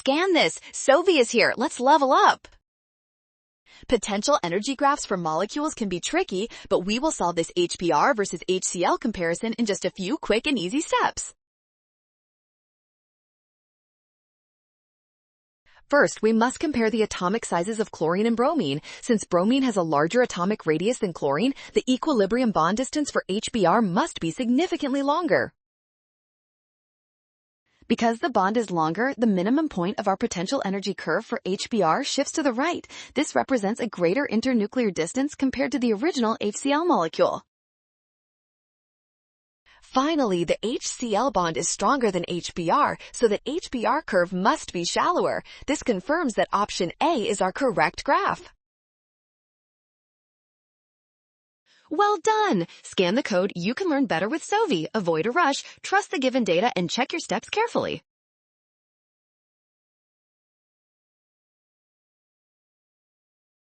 scan this. Sovi is here. Let's level up. Potential energy graphs for molecules can be tricky, but we will solve this HBr versus HCl comparison in just a few quick and easy steps. First, we must compare the atomic sizes of chlorine and bromine. Since bromine has a larger atomic radius than chlorine, the equilibrium bond distance for HBr must be significantly longer. Because the bond is longer, the minimum point of our potential energy curve for HBr shifts to the right. This represents a greater internuclear distance compared to the original HCl molecule. Finally, the HCl bond is stronger than HBr, so the HBr curve must be shallower. This confirms that option A is our correct graph. Well done! Scan the code. You can learn better with Sovi. Avoid a rush, trust the given data, and check your steps carefully.